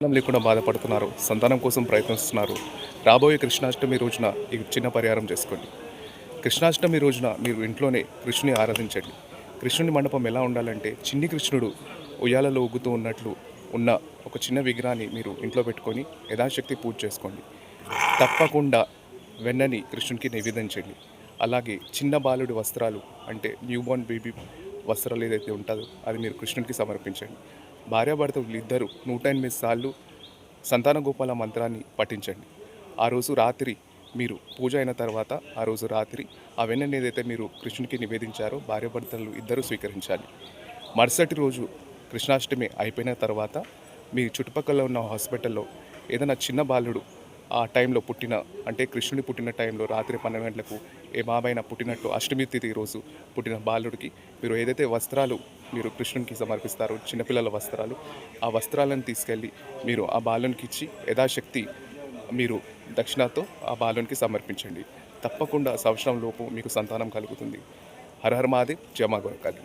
సంతానం లేకుండా బాధపడుతున్నారు, సంతానం కోసం ప్రయత్నిస్తున్నారు, రాబోయే కృష్ణాష్టమి రోజున ఈ చిన్న పరిహారం చేసుకోండి. కృష్ణాష్టమి రోజున మీరు ఇంట్లోనే కృష్ణుని ఆరాధించండి. కృష్ణుని మండపం ఎలా ఉండాలంటే చిన్ని కృష్ణుడు ఉయ్యాలలో ఊగుతూ ఉన్నట్లు ఉన్న ఒక చిన్న విగ్రహాన్ని మీరు ఇంట్లో పెట్టుకొని యథాశక్తి పూజ చేసుకోండి. తప్పకుండా వెన్నని కృష్ణునికి నివేదించండి. అలాగే చిన్న బాలుడి వస్త్రాలు అంటే న్యూబోర్న్ బేబీ వస్త్రాలు ఏదైతే ఉంటుందో అది మీరు కృష్ణునికి సమర్పించండి. భార్యాభర్తలు ఇద్దరు 108 సార్లు సంతాన గోపాల మంత్రాన్ని పఠించండి. ఆ రోజు రాత్రి మీరు పూజ అయిన తర్వాత ఆ రోజు రాత్రి ఆ వెన్నని ఏదైతే మీరు కృష్ణునికి నివేదించారో భార్యాభర్తలు ఇద్దరు స్వీకరించాలి. మరుసటి రోజు కృష్ణాష్టమి అయిపోయిన తర్వాత మీ చుట్టుపక్కల ఉన్న హాస్పిటల్లో ఏదైనా చిన్న బాలుడు ఆ టైంలో పుట్టిన అంటే కృష్ణుడి పుట్టిన టైంలో రాత్రి 12 గంటలకు ఏ బాబాయిన పుట్టినట్టు అష్టమి తిథి రోజు పుట్టిన బాలుడికి మీరు ఏదైతే వస్త్రాలు మీరు కృష్ణునికి సమర్పిస్తారో చిన్నపిల్లల వస్త్రాలు, ఆ వస్త్రాలను తీసుకెళ్ళి మీరు ఆ బాలునికి ఇచ్చి యథాశక్తి మీరు దక్షిణతో ఆ బాలునికి సమర్పించండి. తప్పకుండా సంవత్సరం లోపు మీకు సంతానం కలుగుతుంది. హర హర మహాదేవ్, జయ మా గోరకాళి.